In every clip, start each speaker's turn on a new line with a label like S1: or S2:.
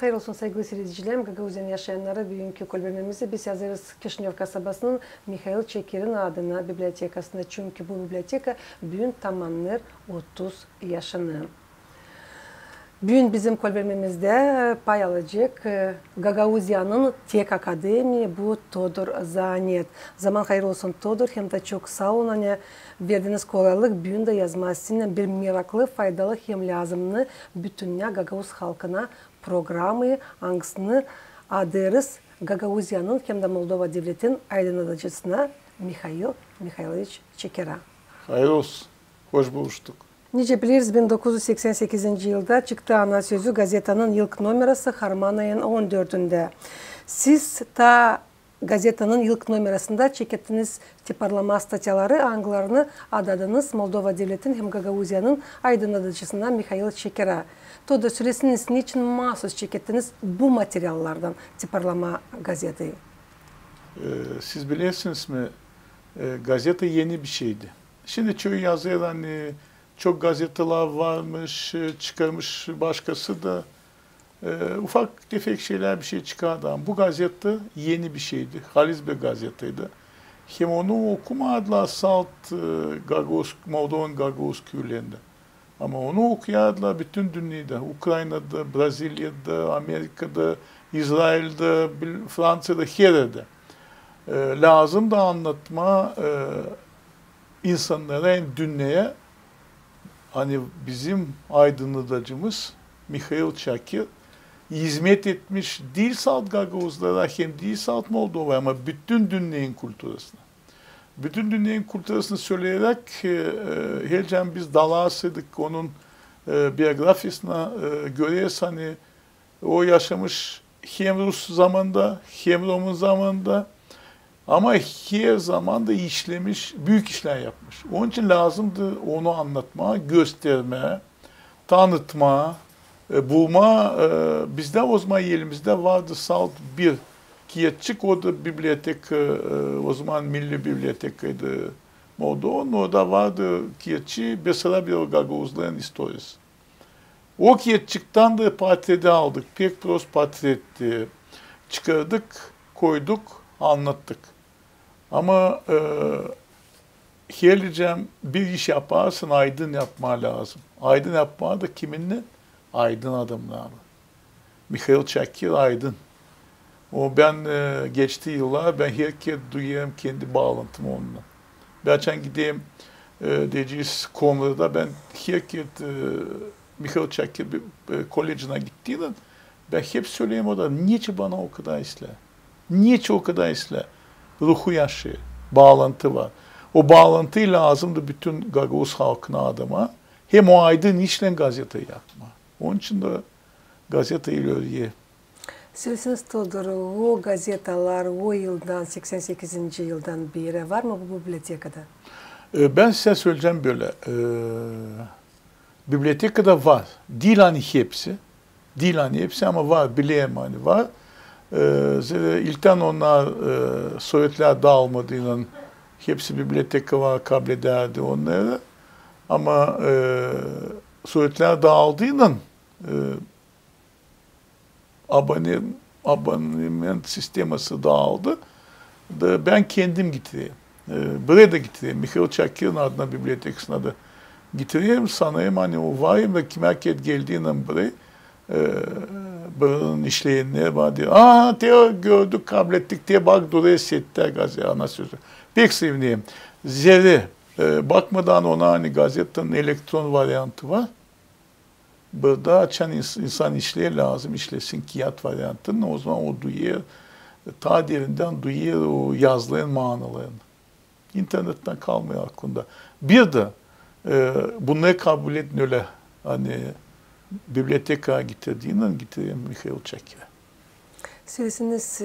S1: hayır olsun sevgili seyircilerim. Gagauzyan yaşayanlara bugünkü kolbemimizi biz yazarız Kişinev kasabasının Mikhail Çekir'in adına bibliotekasında. Çünkü bu biblioteka bugün tamamlar 30 yaşını. Bugün bizim kolbemimizde pay alacak Gagauzyan'ın tek akademi bu Todor Zanet. Zaman hayır olsun Todor, hem de çok sağ olun. Hani verdiğiniz kolaylık bugün de yazmasının bir meraklı, faydalı hem lazımlı bütün Gagauz halkına programı hangisini adırız Gagauzyan'ın hem de Moldova devletinin aydınlatıcısına Mikhail Mikhailovich Çekir'a.
S2: Hayır olsun. Hoş buluştuk.
S1: Nice biliriz 1988 yılda çıktı ana sözü gazetanın ilk numarası Harman ayın 14'ünde. Siz ta gazetanın ilk numarasında çektiğiniz tiparlama statyaları anglarını adadınız Moldova devletinin hem Gagauzyan'ın aydınlatıcısından Mikhail Çekir'a. Todo süresiniz niçin mahsus çektiniz bu materyallardan tiparlama gazeteyi?
S2: Siz bilirsiniz mi? Gazete yeni bir şeydi. Şimdi çoğu yazıyor hani çok gazeteler varmış, çıkarmış başkası da ufak tefek şeyler bir şey çıkardı ama bu gazete yeni bir şeydi. Halis bir gazeteydi. Hem onu okumadılar salt Moldova'nın Gagauz köylerinde. Ama onu okuyadılar bütün dünyada. Ukrayna'da, Brezilya'da, Amerika'da, İsrail'de, Fransa'da, her yerde. Lazım da anlatma insanlara hem dünyaya. Hani bizim aydınlatıcımız Mikhail Çekir hizmet etmiş değil salt Gagauzlara hem değil salt Moldova ama bütün dünyanın kültürüne. Bütün dünyanın kültürünü söyleyerek heyecan biz dalasıydık onun biyografisine göre hani o yaşamış hem Rus zamanında hem Roman zamanında ama her zaman da işlemiş, büyük işler yapmış. Onun için lazımdı onu anlatma, gösterme, tanıtma, bulma. Bizde o zaman elimizde vardı salt bir kiyetçik, o da bibliotek, o zaman Milli Biblioteka'ydı Moldova'nın. Orada vardı kiyetçi, Besarabya Gagauzların historisi. O kiyetçikten de portrede aldık, pek prost portretti, çıkardık, koyduk, anlattık. Ama geleceğim bir iş yaparsın aydın yapma lazım. Aydın yapma da kiminle? Aydın adamlarla. Mikhail Çekir aydın. O ben geçtiği yıllar ben herkes duyuyorum kendi bağlantımı onunla. Geçen gideyim diyeceğiz konuda ben herkes Mikhail Çekir kolejine gittiğinde ben hep söyleyeyim o da niçin bana o kadar isle? Niçin o kadar isle? Ruhu yaşıyor, bağlantı var. O bağlantıyı lazımdı bütün Gagauz halkına adama. Hem o aydın işle gazeteyi yapma. Onun için de gazeteyi öyle.
S1: Söylesiniz Todor, o gazeteler o yıldan 88. yıldan beri var mı bu bibliotekada?
S2: Ben size söyleyeceğim böyle. Bibliotekada var. Değil hani hepsi. Değil hani hepsi ama var. Bileyim hani var. İlkten onlar Sovyetler dağılmadığından hepsi biblioteka var, kabul ederdi onları. Ama Sovyetler dağıldığından abonement sisteması dağıldı. Ben kendim getireyim. Buraya da getireyim. Mikhail Çekir'in adına bibliotekasına da getireyim. Sanayım hani o var ve kim herkes geldiğinden buraya buranın işleyenleri var diyor. Diyor gördük, kabul ettik diye bak duraya setler gazete ana sözü. Pek sevineyim. Zerre bakmadan ona hani gazetenin elektron varyantı var. Burada açan insan işleye lazım, işlesin kağıt varyantını. O zaman o duyuyor, ta derinden duyuyor o yazıların manalarını. İnternetten kalmıyor aklında. Bir de bunları kabul edin öyle hani biblioteka getirdiğinden getireyim Mikhail Çekir'e.
S1: Söylesiniz,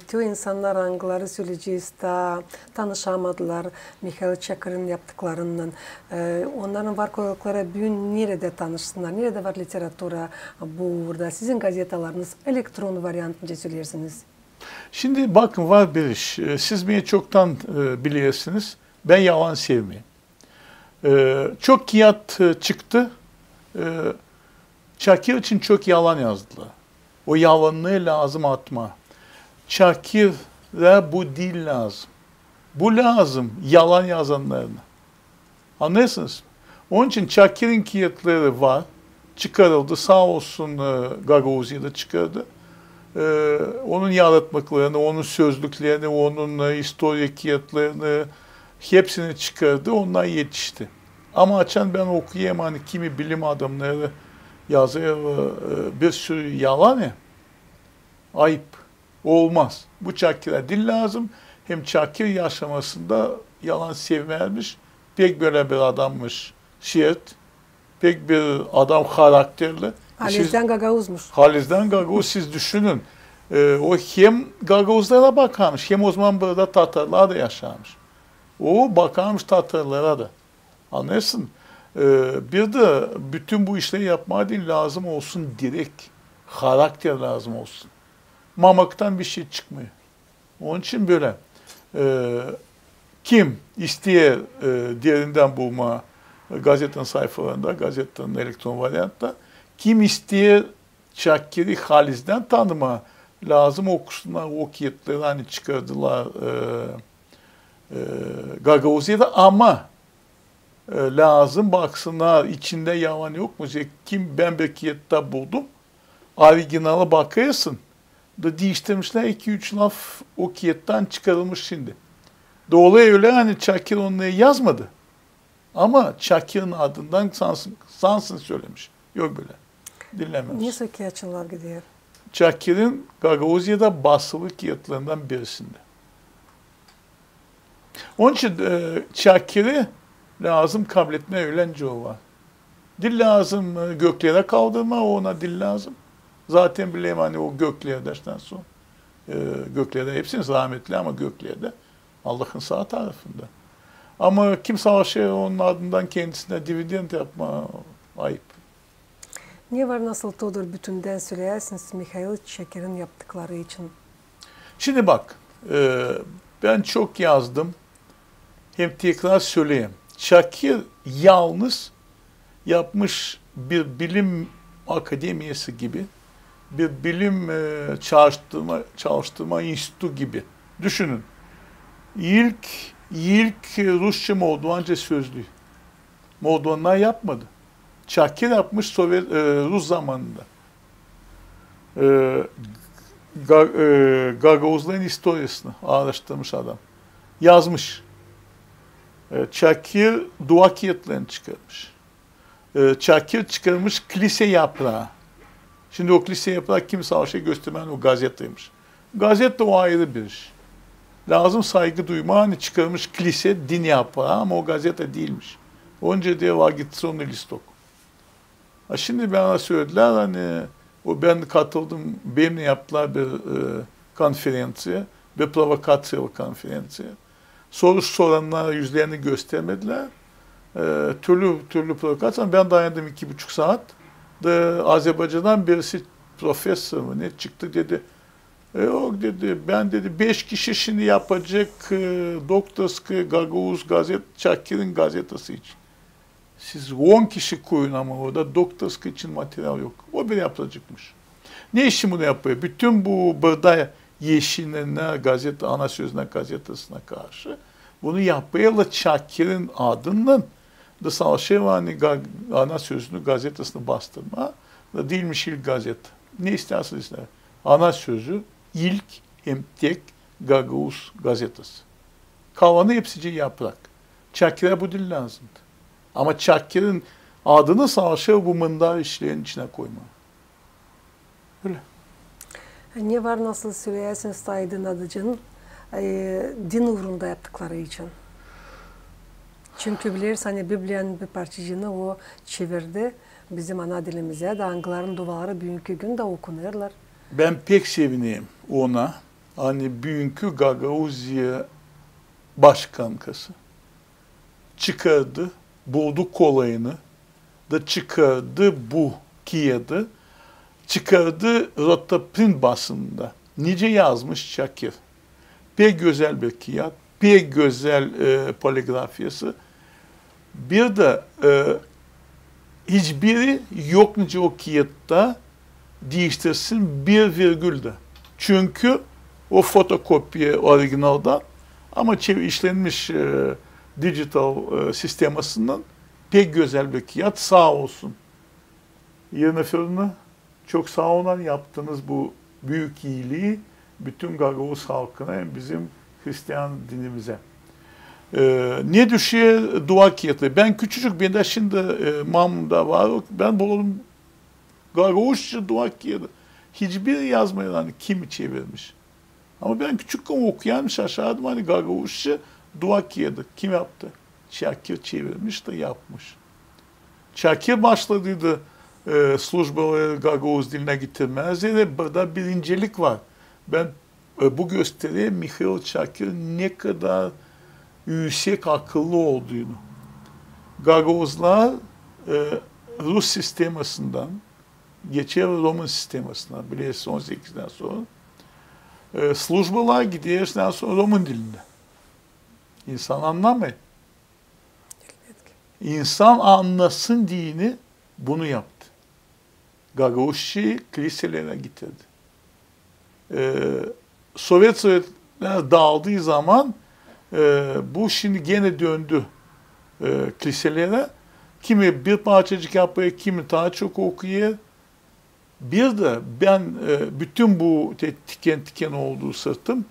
S1: tüm insanlar hangileri söyleyeceğiz da tanışamadılar Mikhail Çekir'in yaptıklarından. Onların var koydukları bugün nerede tanışsınlar, nerede var literatura burada? Sizin gazeteleriniz elektron varyantınca söylersiniz.
S2: Şimdi bakın var bir iş. Siz beni çoktan biliyorsunuz. Ben yalan sevmeyeyim. Çok kağıt çıktı. Çekir için çok yalan yazdılar. O yalanlığı lazım atma. Çakir'e bu dil lazım. Bu lazım yalan yazanlarına. Anlıyorsunuz? Onun için Çakir'in kiyetleri var. Çıkarıldı. Sağ olsun Gagauzy'yi de çıkardı. Onun yaratmaklarını, onun sözlüklerini, onun historia kiyetlerini hepsini çıkardı. Onlar yetişti. Ama açan ben okuyayım hani kimi bilim adamları yazıyor bir sürü yalan ya. Ayıp. Olmaz. Bu Çakir'e dil lazım. Hem Çakir yaşamasında yalan sevmezmiş. Pek böyle bir adammış. Şiirt. Pek bir adam karakterli.
S1: Halizden Gagauz'muş.
S2: Halizden Gagauz siz düşünün. O hem Gagauzlara bakarmış hem o zaman burada Tatarlar da yaşarmış. O bakarmış Tatarlara da. Anlıyorsun? Bir de bütün bu işleri yapmaya değil lazım olsun direkt. Karakter lazım olsun. Mamaktan bir şey çıkmıyor. Onun için böyle. Kim isteyer diğerinden bulma gazetenin sayfalarında, gazetenin elektron varyantta, kim isteyer Çakir'i Haliz'den tanıma lazım okusunlar, o kiyetleri hani çıkardılar Gagauzya'da ama lazım baksınlar içinde yalan yok mu? Kim ben bir kiyette buldum, orijinale bakıyorsun da değiştirmişler 2-3 laf o kiyetten çıkarılmış şimdi. Doğru öyle hani Çakir onları yazmadı. Ama Çakir'in adından sansın söylemiş. Yok böyle. Dinlemez.
S1: Niye sökiyatçılar gidiyor?
S2: Çakir'in Gagauzya'da basılı kiyetlerinden birisinde. Onun için Çakir'i lazım kabul etme öğlence o var. Dil lazım göklere kaldırma ona dil lazım. Zaten bileyim hani o göklerden sonra. Göklerde hepsiniz rahmetli ama göklerde Allah'ın sağ tarafında. Ama kim savaşıyor onun ardından kendisine dividend yapma ayıp.
S1: Niye var nasıl Todor bütünden söyleyersiniz Mihail Çakir'in yaptıkları için?
S2: Şimdi bak ben çok yazdım. Hem tekrar söyleyeyim. Çakir yalnız yapmış bir bilim akademiyası gibi bir bilim çalıştırma enstitü gibi. Düşünün. İlk Rusça Moldovanca sözlüğü. Moldovanlar yapmadı. Çakir yapmış Rus zamanında. Gagauzların historiasını araştırmış adam. Yazmış. Çakir dua kiyetlerini çıkarmış. Çakir çıkarmış kilise yaprağı. Şimdi o kilise yaprağı kim savaşa göstermen o gazeteymiş. Gazete o ayrı bir iş. Lazım saygı duyma hani çıkarmış kilise din yaprağı ama o gazete değilmiş. Onca diye vagitronlu listok. Şimdi bana söylediler hani o ben katıldım benimle yaptılar bir konferansiye bir provokasyon konferansiye. Soru soranlara yüzlerini göstermediler. Türlü provokasyon. Ben dayandım 2,5 saat. Azerbaycan'dan birisi profesör mü ne çıktı dedi. Yok dedi ben dedi 5 kişi şimdi yapacak Doktorski Gagauz gazet Çakir'in gazetesi için. Siz 10 kişi koyun ama orada Doktorski için materyal yok. O bir yapacakmış. Ne işi bunu yapıyor? Bütün bu burada Yeşil'ine gazete, ana sözüne gazetesine karşı bunu yapıyorlar Çakir'in adından da Savaşevani ana sözünü gazetesini bastırma da değilmiş ilk gazete. Ne isterseniz ister. Ana sözü ilk hem tek Gagauz gazetesi. Kalanı hepsici yaprak. Çakir'e bu dil lazımdı. Ama Çakir'in adını Savaşev bu mındar işlerin içine koyma. Öyle.
S1: Niye var nasıl söyleyersiniz Said'in Adıcı'nın din uğrunda yaptıkları için? Çünkü biliriz hani Biblia'nın bir parçacığını o çevirdi bizim ana dilimize. Dağların duvarı bugünkü gün de okunurlar.
S2: Ben pek sevineyim ona. Hani bugünkü Gagauzya başkankası çıkardı, buldu kolayını da çıkardı bu Kiev'de. Çıkardı Rotoprin basında. Nice yazmış Çakir. Pek güzel bir kağıt, pek güzel poligrafyası. Bir de hiçbiri yok nice o kağıtta değiştirsin bir virgülde. Çünkü o fotokopi orijinaldan ama işlenmiş digital sistemasından pek güzel bir kağıt, sağ olsun. Yennefer'ine çok sağ olun, yaptığınız bu büyük iyiliği bütün Gagavuz halkına hem bizim Hristiyan dinimize. Ne düşüyor dua kağıtı? Ben küçücük, ben de şimdi mamda var, ben bulalım Gagavuzca dua kağıdı. Hiçbir yazmayan hani kimi çevirmiş. Ama ben küçükken okuyan şaşardım, hani Gagavuzca dua kağıdı kim yaptı? Çakir çevirmiş de yapmış. Çakir başladıydı slujbaları Gagavuz diline getirmezdi. Burada bir incelik var. Ben bu gösteriye Mihail Çakir ne kadar yüksek akıllı olduğunu. Gagavuzlar Rus sistemasından geçer Roman sistemasına, biliyorsun 18'den sonra. Slujbalar gidiyordan sonra Roman dilinde. İnsan anlamıyor. İnsan anlasın dini bunu yaptı. Gagavuzçayı kiliselere getirdi. Sovyetler dağıldığı zaman bu şimdi gene döndü kiliselere. Kimi bir parçacık yapıyor, kimi daha çok okuyor. Bir de ben bütün bu tiken tiken olduğu sırtım,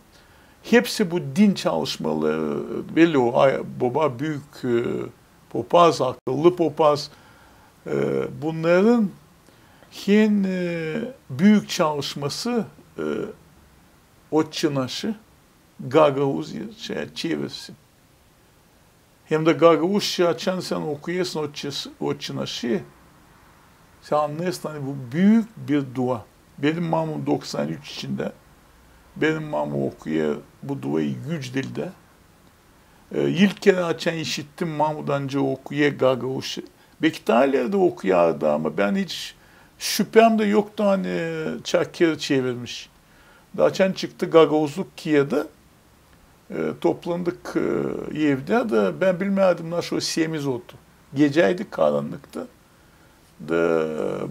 S2: hepsi bu din çalışmaları, belli o baba büyük papaz, akıllı papaz, bunların en büyük çalışması Otçe Naşı Gagavuzca çevirsin. Hem de Gagavuzca açan sen okuyorsun Otçe Naşı, sen anlarsın hani bu büyük bir dua. Benim mamam 93 içinde, benim mamam okuyor bu duayı güç dilde. İlk kere açan işittim Mahmud önce okuyor Gagavuzca. Belki daha ileride okuyordu ama ben hiç şüphem de yoktu hani Çakir çevirmiş. Açan çıktı Gagavuzluk Kiye'de. Toplandık evde de ben bilmiyordum nasıl semiz oldu. Geceydi, karanlıktı.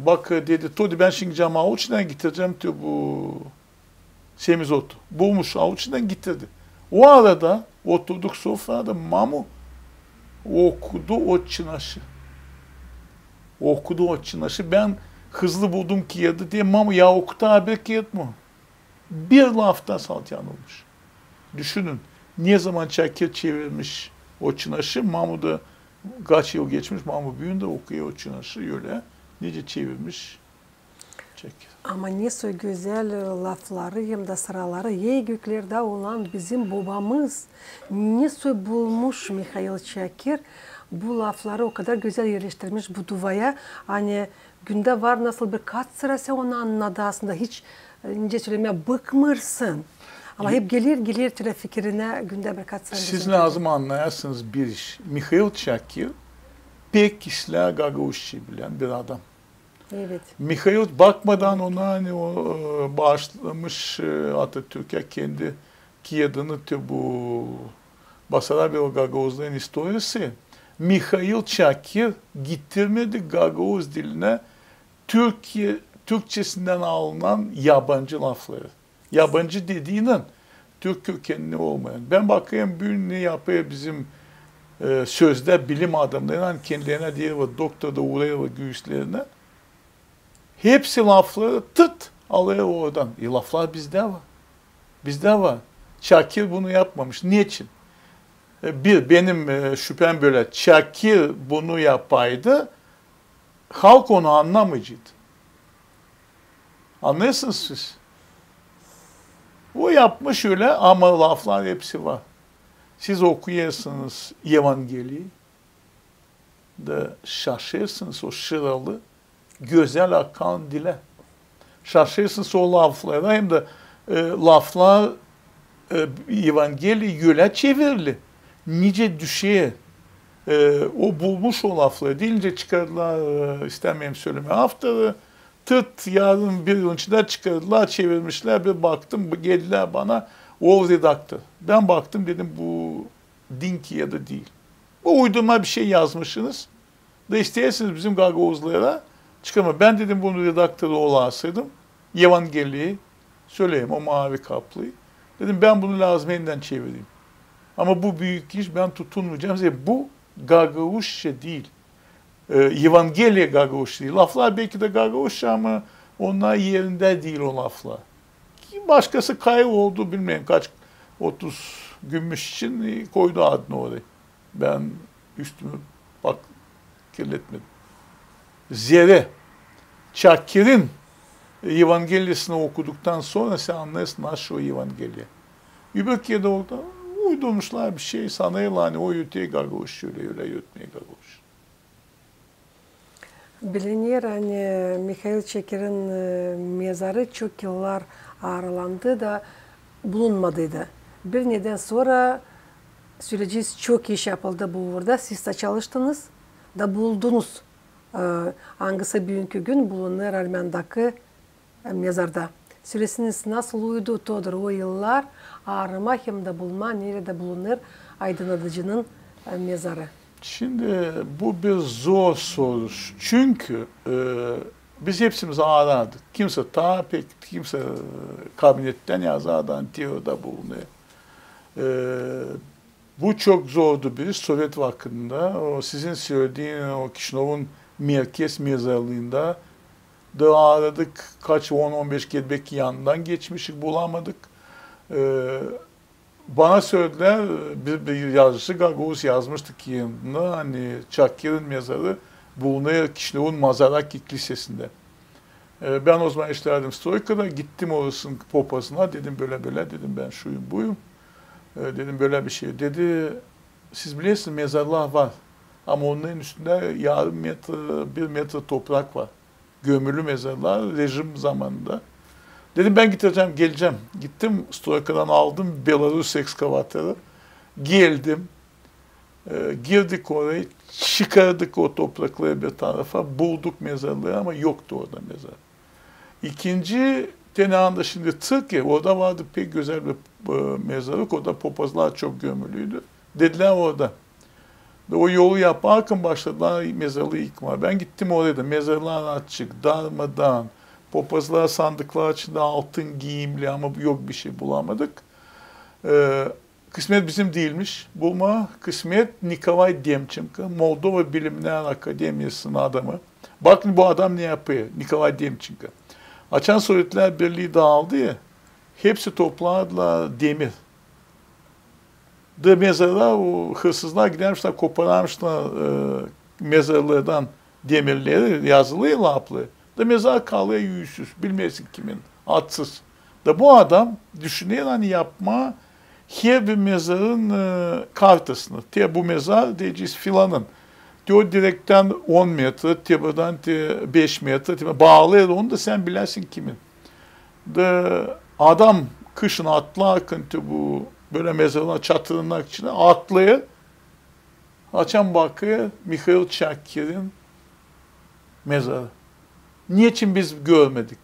S2: Bak dedi, Todi ben şimdi cam avuçtan getireceğim diyor bu semizotu. Bulmuş avuçtan getirdi. O arada oturduk sofrada Mamu okudu Otçe Naşı. Okudu Otçe Naşı. Ben hızlı buldum ki yadı diye Mamu ya okudu haber ki yatma. Bir laftan salt yanılmış. Düşünün ne zaman Çakir çevirmiş Otçe Naşı, Mamu da kaç yıl geçmiş, Mamu büyüğünde okuyor Otçe Naşı öyle. Nece çevirmiş Çakir.
S1: Ama ne güzel lafları hem de sıraları ey göklerde olan bizim babamız ne bulmuş Mihail Çakir. Bu lafları o kadar güzel yerleştirmiş bu duvaya. Hani günde var nasıl birkaç sırası onu anladı aslında. Hiç ince söylemeye bıkmırsın. Ama hep gelir fikrine günde birkaç sırası.
S2: Siz lazım anlayasınız bir iş. Mihail Çakir pek kişiler Gagavuzca bilen bir adam.
S1: Evet.
S2: Mihail bakmadan ona hani o bağışlamış Atatürk'e kendi Kiev'ini bu Basarabya Gagavuzların historisi. Mihail Çakir getirmedi Gagavuz diline Türkçesinden alınan yabancı lafları. Yabancı dediğinin Türk kökenli olmayan. Ben bakayım bugün ne yapıyor bizim sözde bilim adamları, hani kendilerine diye var doktorda uğraya var göğüslerine. Hepsi lafları tıt alıyor oradan. Laflar bizde var. Bizde var. Çakir bunu yapmamış. Niçin? Benim şüphem böyle. Çakir bunu yapaydı, halk onu anlamayacaktı. Anlıyorsunuz siz? O yapmış öyle ama laflar hepsi var. Siz okuyorsunuz Evangeli'yi de şaşırsınız o şıralı, güzel akan dile. Şaşırsınız o laflara, hem de laflar Evangeli yüle çevirili. Nice düşeye o bulmuş o lafları deyince çıkardılar, istemeyeyim söylemeye, haftada tırt yarın bir yıl içinde çıkardılar, çevirmişler, bir baktım geldiler bana, o redaktör. Ben baktım dedim bu dinki ya da değil. Bu uydurma bir şey yazmışsınız. Da isterseniz bizim Gagavuzlara Çıkarma. Ben dedim bunu redaktörü olasaydım. Evangeliyi söyleyeyim o mavi kaplıyı. Dedim ben bunu lazım elinden çevireyim. Ama bu büyük iş ben tutunmayacağım. Bu Gagauşça değil. Evangeliye Gagauşça değil. Laflar belki de Gagauşça ama onlar yerinde değil o laflar. Başkası kayboldu bilmiyorum kaç 30 gümüş için koydu adını oraya. Ben üstümü bak kirletmedim. Zere, Çakir'in Evangeliesini okuduktan sonra sen anlarsın nasıl o Evangeliye. Übökiye'de orada uydurmuşlar bir şey sanıyorlar hani o yüteye Gagauşça öyle yutmaya Gagauşça.
S1: Bilinir hani Mikhail Çekir'in mezarı çok yıllar aralandı da bulunmadıydı. Bir neden sonra süreci çok iş yapıldı bu uğurda. Siz de çalıştınız da buldunuz. Hangisi bugünkü gün bulunur Armen'daki mezarda. Süresiniz nasıl uydu todur o yıllar arama hem de bulma nerede bulunur aydınlatıcının mezarı.
S2: Şimdi bu bir zor soru. Çünkü biz hepsimiz aradık. Kimse kimse kabinetten yazardan tiyoda bulunuyor. Bu çok zordu bir Sovyet vaktinde. O sizin söylediğin o Kişinov'un merkez mezarlığında da aradık. Kaç 10-15 kez belki yanından geçmişik bulamadık. Bana söylediler, bir yazıcısı Gaguz yazmıştı ki yanına, hani Çakir'in mezarı bulunuyor Kişinov'un Mazaraki Kilisesi'nde. Ben o zaman işlerdim Stoyka'da, gittim orasının popasına, dedim böyle dedim ben şuyum buyum. Dedim böyle bir şey. Dedi, siz biliyorsunuz mezarlar var ama onların üstünde yarım metre, 1 metre toprak var. Gömülü mezarlar rejim zamanında. Dedim ben geleceğim. Gittim Stoyka'dan aldım Belarus ekskavatörü. Geldim. Girdik oraya, çıkardık o toprakları bir tarafa, bulduk mezarlığı ama yoktu orada mezar. İkinci tenağında şimdi Türkiye, orada vardı pek güzel bir mezarlık, orada papazlar çok gömülüydü. Dediler orada. Ve o yolu yaparken başladılar mezarlığı yıkmaya. Ben gittim oraya da, mezarlar açık, darmadan, papazlar sandıklar içinde altın giyimli ama yok bir şey bulamadık. Kısmet bizim değilmiş. Bulma kısmet Nikolay Demchenko, Moldova Bilimler Akademiyası'nın adamı. Bakın bu adam ne yapıyor? Nikolay Demchenko. Açan Sovyetler Birliği dağıldı ya, hepsi topladılar demir. Mezarlar, o hırsızlar gidermişler, koparmışlar mezarlardan demirleri, yazılı laplı. Mezar kalıyor yüzsüz, bilmesin kimin, atsız. Bu adam düşünüyor hani yapma, her bir mezarın kartasını. Bu mezar diyeceğiz filanın. Diyor direkten 10 metre, tepeden 5 metre, bağlıyor onu da sen bilersin kimin. Adam kışın atlarken bu böyle mezarına çatırnak içine atlıyor. Açan bakıyor Mikhail Çakir'in mezarı. Niçin biz görmedik?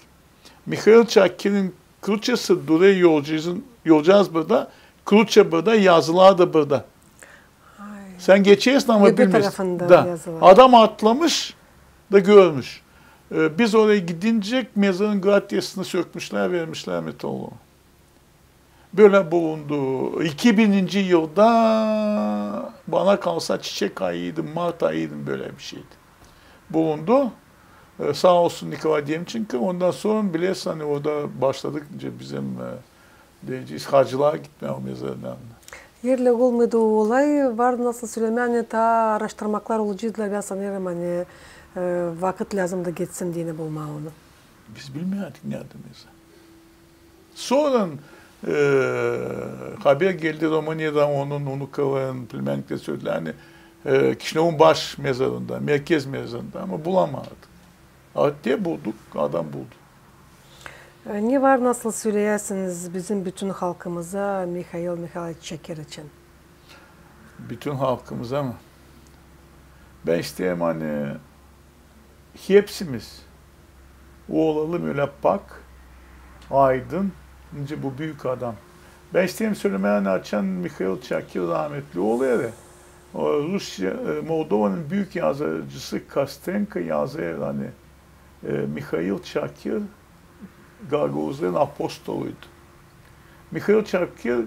S2: Mikhail Çakir'in Kruçası duruyor yolcağız burada. Kruça burada, yazılar da burada.
S1: Ay.
S2: Sen geçersin ama bilmiyorsun.
S1: Yazılar.
S2: Adam atlamış da görmüş. Biz oraya gidince mezarın gratyasını sökmüşler, vermişler meteoroloğa. Böyle bulundu. 2000. yılda bana kalsa çiçek ayıydı, Mart ayıydı, böyle bir şeydi. Bulundu. Sağ olsun Nikolay Demchenko. Ondan sonra biliyorsun hani orada başladık bizim diyeceğiz hacılığa gitmeye o mezardan.
S1: Yerle olmadı o olay var nasıl söylemem ta araştırmaklar olacaklar ben sanırım hani vakit lazım da geçsin diye bulma onu.
S2: Biz bilmiyorduk nerede mezar. Sonra haber geldi Romanya'dan onun Unukova'nın Plmennik'te söylediler hani Kişinov'un baş mezarında, merkez mezarında ama bulamadık. Diye bulduk, adam buldu.
S1: Ne var nasıl söyleyersiniz bizim bütün halkımıza Mikhail Çekir için?
S2: Bütün halkımıza mı? Ben isteyeyim hani hepsimiz o olalım öyle bak, aydın, ince bu büyük adam. Ben isteyeyim söylemeye açan Mikhail Çakir rahmetli oluyor ya. Rusya, Moldova'nın büyük yazıcısı Kostenko yazıyor hani Mikhail Çakir Gagavuzların apostoluydu. Mikhail Çakir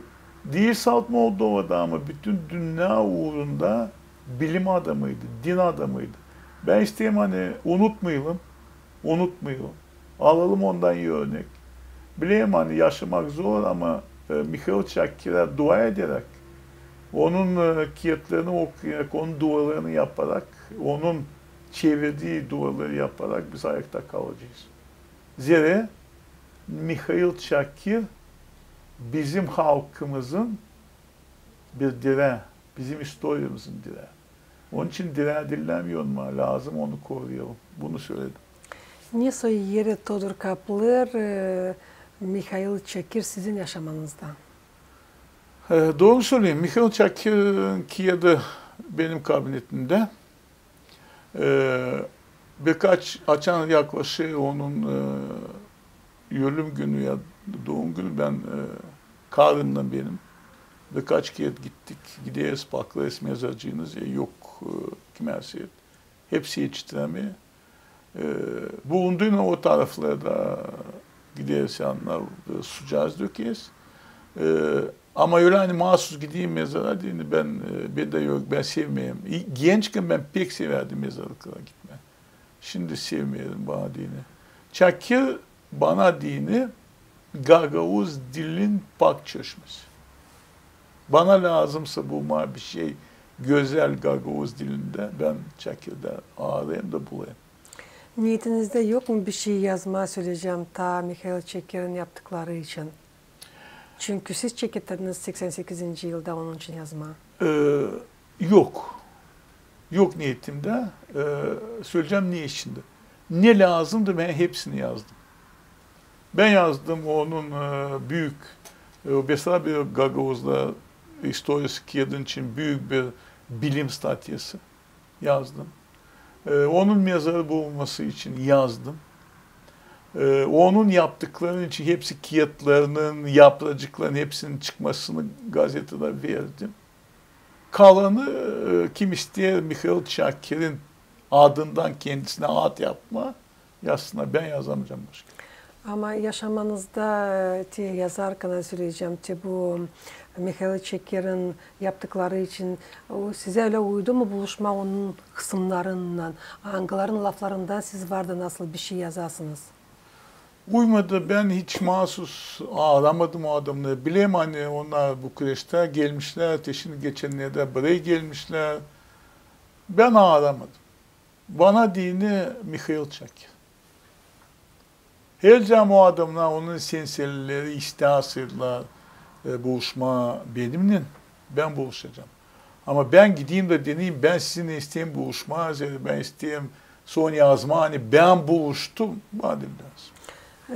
S2: değil salt Moldova'da ama bütün dünya uğrunda bilim adamıydı, din adamıydı. Ben isteyeyim hani unutmayalım. Alalım ondan iyi örnek. Bileyim hani yaşamak zor ama Mikhail Çakir'e dua ederek, onun kağıtlarını okuyarak, onun dualarını yaparak, onun çevirdiği duaları yaparak biz ayakta kalacağız. Zira Mikhail Çakir bizim halkımızın bir direği, bizim historiamızın direği. Onun için direği dinlemiyor mu? Lazım onu koruyalım. Bunu söyledim.
S1: Nasıl yeri Todor Kapler, Mikhail Çakir sizin yaşamanızda?
S2: Doğru söyleyeyim. Mikhail Çakir'in Kiev'de benim kabinetimde. Birkaç açan yaklaşık onun ölüm günü ya doğum günü ben karından benim. Birkaç kez gittik. Gideriz bakarız mezarcığınız yok kimerse. Hepsi yetiştiremiyor. Bulunduğun o taraflarda gideriz yanlar sucağız dökeriz. Ama öyle hani mahsus gideyim mezara değil ben de yok ben sevmeyeyim. Gençken ben pek severdim mezarlıklara gitme. Şimdi sevmiyorum bana dini. Çakir bana dini Gagavuz dilin pak çeşmesi. Bana lazımsa bulma bir şey güzel Gagavuz dilinde ben Çakir'de arayayım da bulayım.
S1: Niyetinizde yok mu bir şey yazma söyleyeceğim ta Mikhail Çakir'in yaptıkları için? Çünkü siz çekildiniz 88. yılda onun için yazma.
S2: Yok. Yok niyetimde. Söyleyeceğim niye şimdi. Ne lazımdı ben hepsini yazdım. Ben yazdım onun büyük, mesela bir Gagavuz'da historiası Kiev'in için büyük bir bilim statyası yazdım. Onun mezarı bulunması için yazdım. Onun yaptıkları için hepsi kağıtlarının, yapracıkların hepsinin çıkmasını gazetede verdim. Kalanı kim ister Mikhail Çakir'in adından kendisine ad yapma yazsınlar. Ben yazamayacağım başka.
S1: Ama yaşamanızda yazarken söyleyeceğim bu Mikhail Çakir'in yaptıkları için size öyle uydu mu buluşma onun kısımlarından, angıların laflarından siz vardı nasıl bir şey yazarsınız?
S2: Uymadı. Ben hiç mahsus aramadım o adamları. Bileyim hani onlar Bukareş'te gelmişler, ateşini geçenlerde buraya gelmişler. Ben aramadım. Bana dini Mikhail Çakir. Her zaman o adamlar, onun senselileri istihasıyla buluşma benimle. Ben buluşacağım. Ama ben gideyim de deneyeyim, ben sizinle isteyeyim buluşma, ben isteyeyim son yazma, hani ben buluştum. Madem lazım.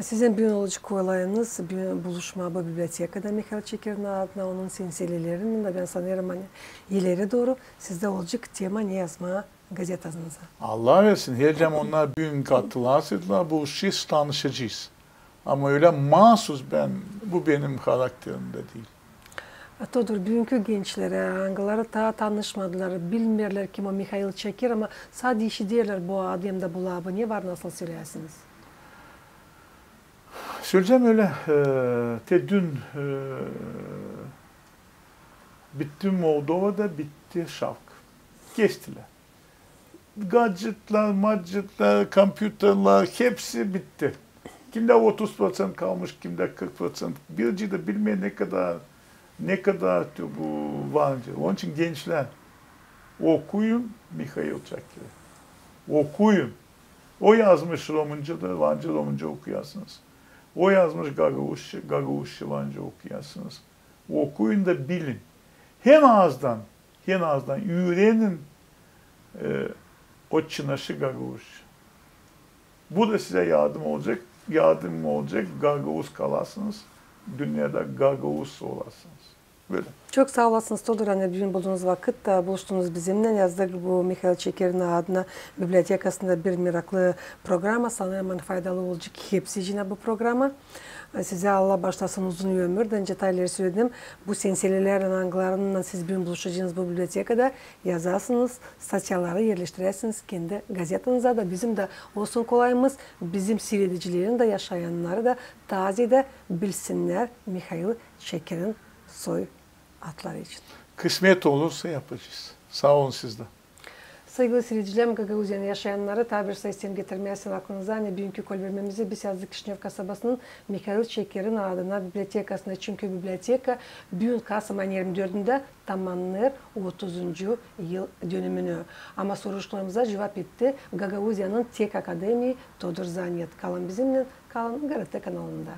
S1: Sizin biyolojik olayınız buluşma bu bibliotekada Mikhail Çakir'in adına onun senselilerinin de ben sanırım hani ileri doğru sizde olacak tema ne yazma gazetanıza.
S2: Allah versin. Her zaman onlar büyük katılarsa buluşacağız, tanışacağız. Ama öyle mahsus bu benim karakterimde değil.
S1: Todor, bugünkü gençlere, hangileri daha tanışmadılar, bilmirler kim o Mikhail Çakir ama sadece işi derler bu adamda bu labı. Ne var nasıl söylersiniz?
S2: Söyleyeceğim öyle. Dün bitti Moldova'da bitti şark. Geçtiler. Gadgetler, kompüterler hepsi bitti. Kimde 30% kalmış, kimde 40%. Birci de bilmeyen ne kadar bu varınca. Onun için gençler okuyun Mikhail Çakir'i. Okuyun. O yazmış romancı Vanca romancı okuyarsınız. O yazmış Gagavuzca Vanca okuyarsınız. Okuyun da bilin. Hem ağızdan öğrenin o çınaşı Gagavuzca. Bu da size yardım olacak. Gagavuz kalasınız. Dünyada Gagavuz olasınız. Böyle.
S1: Çok sağ olasınız Todor. Bugün bulduğunuz vakit buluştunuz bizimle. Yazdık bu Mikhail Çakir'in adına bibliotekasında bir meraklı programa. Sanırım faydalı olacak hepsi için bu programa. Size Allah başlasın uzun ömür. Detayları söyledim. Bu senselelerin anglarından siz bugün buluşacağınız bu bibliotekada yazarsınız, statyaları yerleştirirsiniz kendi gazetanıza da. Bizim de olsun kolayımız, bizim seyredicilerin de yaşayanları da taze bilsinler Mikhail Çekir'in soy atları için.
S2: Kısmet olursa yapacağız. Sağ olun siz de.
S1: Saygılı seyircilerim, Gagauzyan'ı yaşayanları tabir sayısını getirmeyesin aklınıza. Bugünkü kolbermemizi biz yazdık Kişinev kasabasının Mikhail Çekir'in adına bibliotekasında. Çünkü biblioteka bugün Kasım ayının 24'ünde tamamlanır 30. yıl dönümünü. Ama soruşturmalarımıza cevap etti Gagauzyan'ın tek akademiyi Todor Zanyet. Kalın bizimle, kalın Garate kanalında.